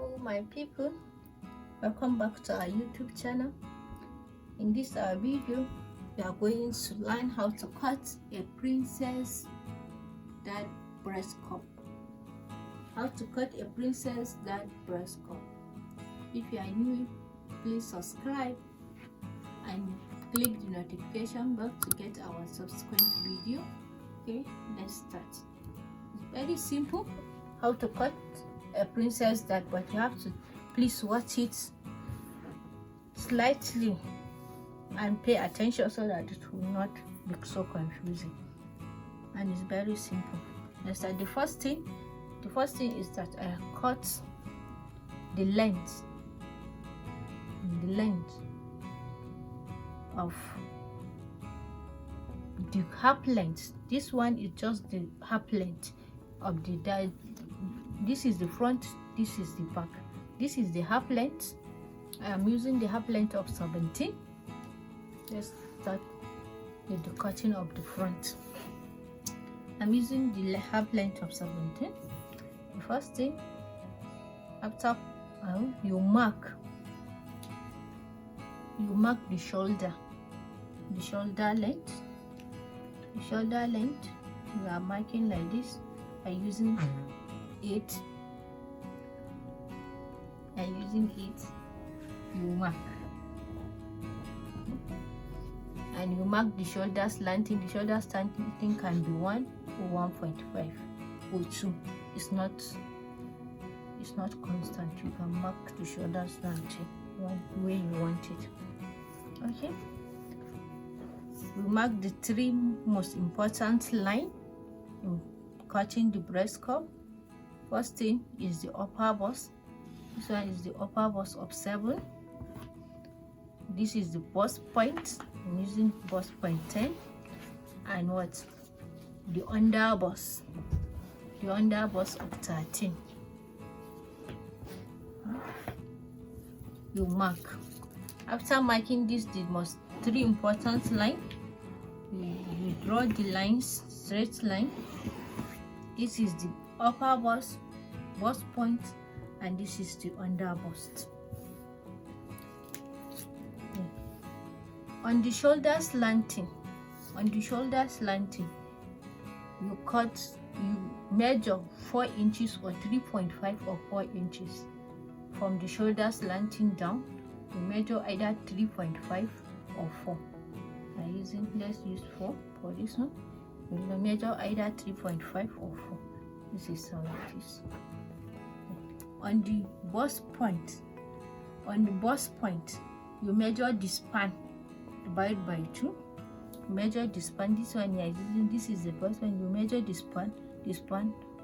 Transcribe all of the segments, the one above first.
Hello my people, welcome back to our YouTube channel. In this video we are going to learn how to cut a princess dad breast cup. How to cut a princess dad breast cup. If you are new, please subscribe and click the notification bell to get our subsequent video. Okay, let's start. It's very simple how to cut a princess dad, but you have to please watch it slightly and pay attention so that it will not be so confusing. And it's very simple. Let's start. The first thing is that I cut the length of the half length. This one is just the half length of the dad. This is the front, this is the back. This is the half length. I am using the half length of 17. Let's start with the cutting of the front. I'm using the half length of 17. The first thing, after you mark the shoulder length. The shoulder length you are marking like this by using 8. You mark, and you mark the shoulder slanting. The shoulder slanting can be 1 or 1.5 or 2. It's not constant. You can mark the shoulder slanting one way you want it. Okay, we mark the 3 most important line in cutting the breast cup. First thing is the upper bust. This one is the upper bust of 7. This is the bust point. I'm using bust point 10. And what? The under bust. The under bust of 13. You mark. After marking this, the most 3 important line, you draw the lines, straight line. This is the upper bust point, and this is the under bust. Okay. On the shoulder slanting, you measure 4 inches or 3.5 or 4 inches. From the shoulder slanting down, you measure either 3.5 or 4. Let's use 4 for this one. You will measure either 3.5 or 4. This is how it is. On the bust point, you measure the span, divide by 2. Measure the span. This one you are using, this is the bust one. You measure the span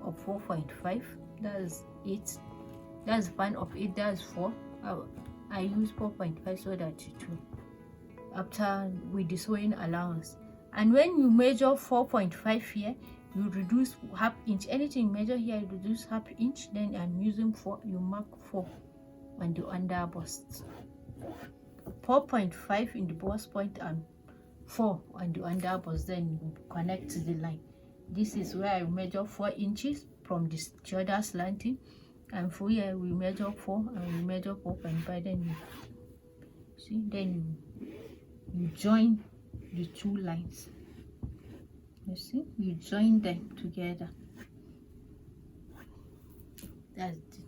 of 4.5. That's 8. That's span of 8. That's 4. I use 4.5 so that it will, after with the sewing allowance. And when you measure 4.5 here, you reduce half inch. Anything you measure here, you reduce half inch. Then I'm using 4. You mark 4 on the under bust. 4.5 in the bust point and 4 on the under bust. Then you connect to the line. This is where I measure 4 inches from the shoulder slanting, and for here we measure 4 and we measure 4.5. Then you see, then you join the 2 lines. You see, you join them together. That's it.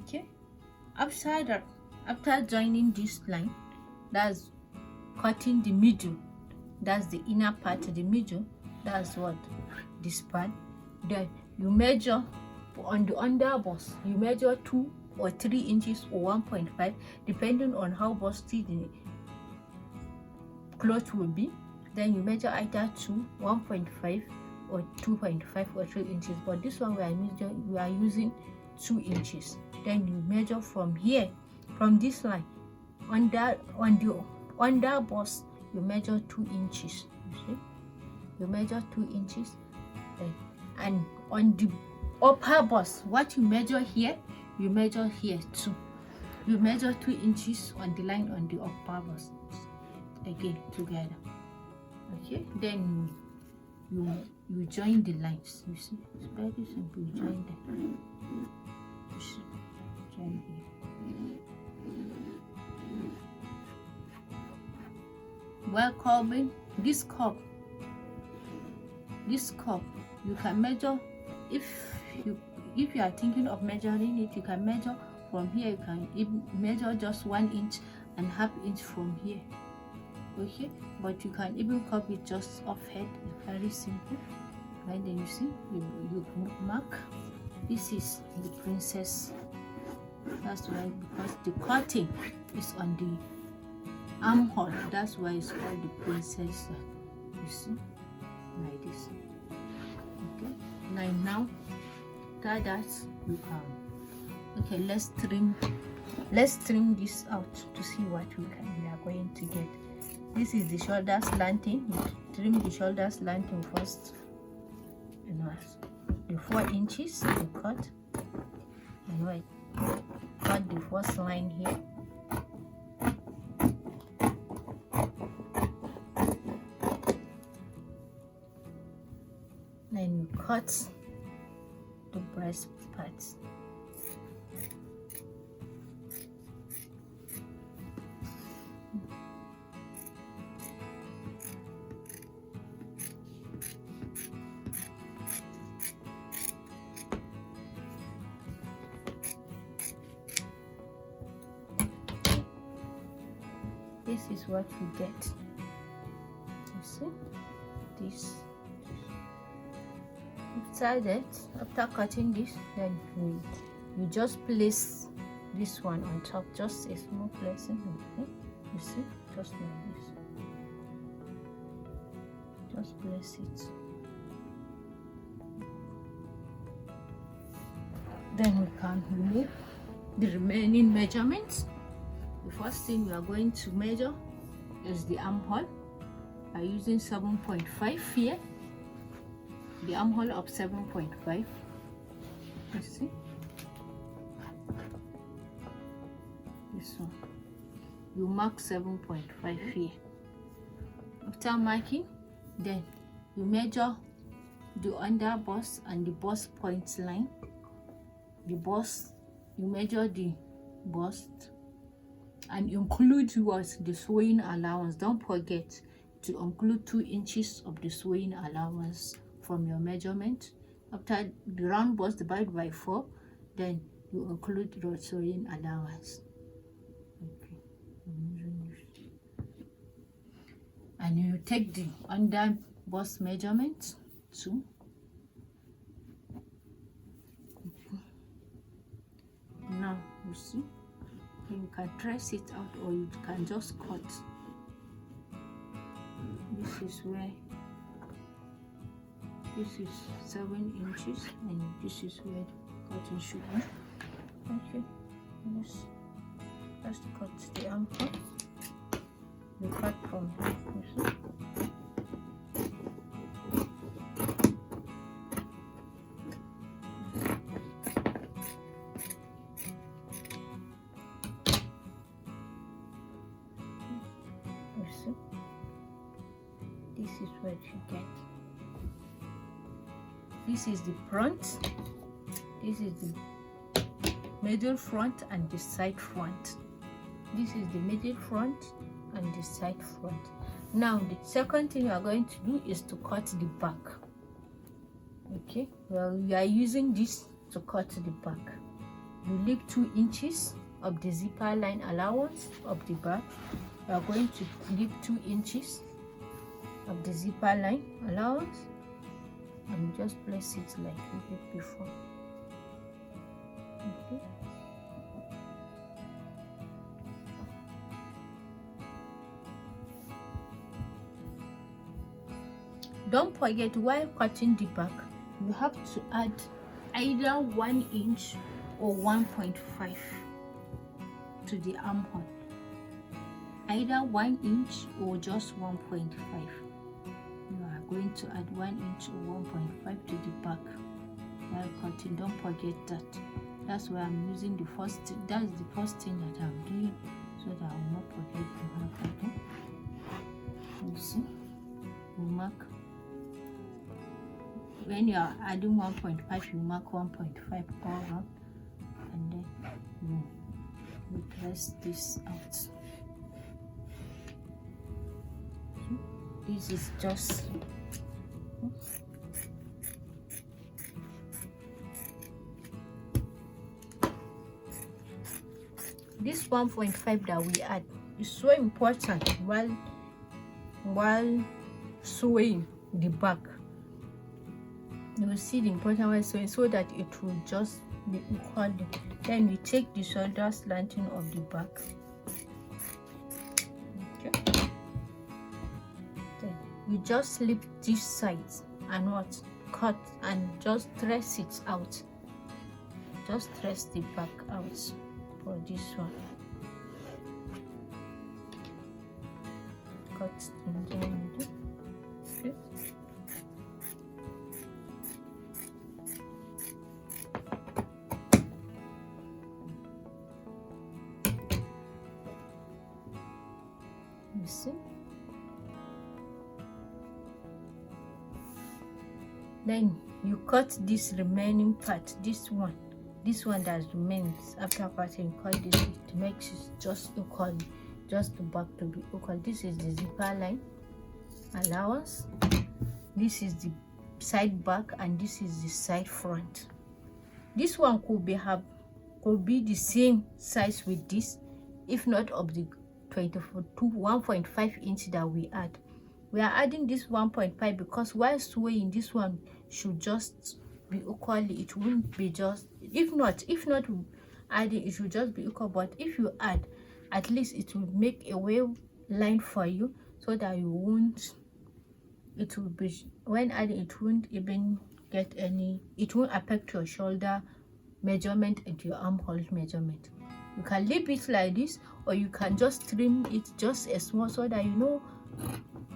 Okay, after joining this line, that's cutting the middle. That's the inner part of the middle. That's what the span. Then you measure on the under bust. You measure 2 or 3 inches or 1.5, depending on how busty the cloth will be. Then you measure either 2, 1.5 or 2.5 or 3 inches. But this one we are using 2 inches. Then you measure from here, from this line, on the under bust, you measure 2 inches. You see, you measure 2 inches. And on the upper bust, what you measure here, you measure here too. You measure 2 inches on the line on the upper bust again together. Okay, then you join the lines. You see, it's very simple. You join them. while curving this cup, you can measure. If you are thinking of measuring it, you can measure from here. You can even measure just 1 inch and half inch from here, okay? But you can even curve it just off head. It's very simple. Right, then you see, you mark. This is the princess. That's why, because the cutting is on the armhole, that's why it's called the princess. You see, like this. Okay, now after that you can, okay, let's trim this out to see what we are going to get. This is the shoulder slanting. Trim the shoulder slanting first, and the 4 inches you cut, and right, cut the first line here. Then you cut the breast parts. This is what you get. You see this. After cutting this, then you just place this one on top, just a small placing. Okay? You see, just like this. Just place it. Then we can remove the remaining measurements. The first thing we are going to measure is the armhole by using 7.5 here. The armhole of 7.5. You see this one. You mark 7.5 here. After marking, then you measure the under bust and the bust point line. The bust, you measure the bust and include the sewing allowance. Don't forget to include 2 inches of the sewing allowance from your measurement. After the round bust, divide by 4, then you include the sewing allowance. Okay. And you take the under bust measurement too. Okay. Now you see, you can trace it out, or you can just cut. This is where, this is 7 inches, and this is where the cutting should be. Okay, let's cut the armhole. You cut from here, you see. You see, this is what you get. This is the front, this is the middle front and the side front. This is the middle front and the side front. Now the second thing you are going to do is to cut the back. Okay, well, we are using this to cut the back. You leave 2 inches of the zipper line allowance of the back. You are going to leave 2 inches of the zipper line allowance, and just place it like we did before. Okay. Don't forget, while cutting the back, you have to add either 1 inch or 1.5 to the armhole. Either 1 inch or just 1.5. You are going to add 1 inch or 1.5 to the back while cutting. Don't forget that. That's why I'm using the first. That's the first thing that I'm doing, so that I will not forget to have that. You see, you mark. When you are adding 1.5, you mark 1.5 all around, and then you press this out. This is just this 1.5 that we add is so important while sewing the back. You will see the important while sewing, so that it will just be equal. Then we take the shoulder slanting of the back. Okay. Then you just slip this side and what, cut and just trace it out. Just trace the back out for this one. Cut in the middle. Okay. You see? Then you cut this remaining part, this one that remains after cutting. Cut this, it makes it just equal, just the back to be equal. This is the zipper line allowance, this is the side back, and this is the side front. This one could be the same size with this, if not of the 24 to 1.5 inch that we add. We are adding this 1.5 because while sewing, this one should just be equally, it won't be just, if not adding, it should just be equal. But if you add, at least it will make a wave line for you, so that you won't, it will be, when adding, it won't even get any, it won't affect your shoulder measurement and your armhole measurement. You can leave it like this, or you can just trim it just a small, so that you know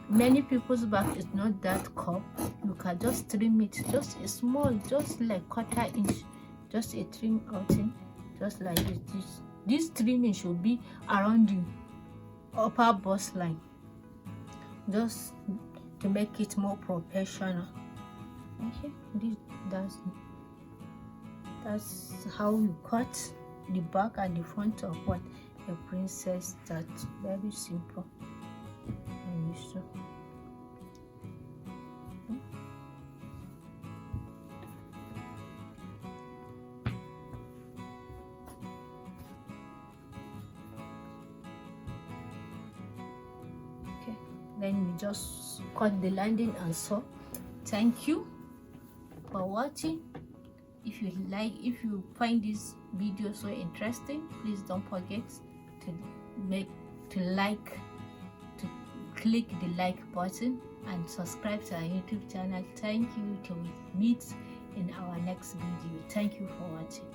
many people's back is not that curved. You can just trim it just a small, just like 1/4 inch, just a trim outing, just like this. This trimming should be around the upper bust line, just to make it more professional. Okay, that's how you cut the back and the front of what a princess. That's very simple and useful. Okay, then we just cut the landing and sew. Thank you for watching. If you find this video so interesting, please don't forget to click the like button and subscribe to our YouTube channel. Thank you. Till we meet in our next video. Thank you for watching.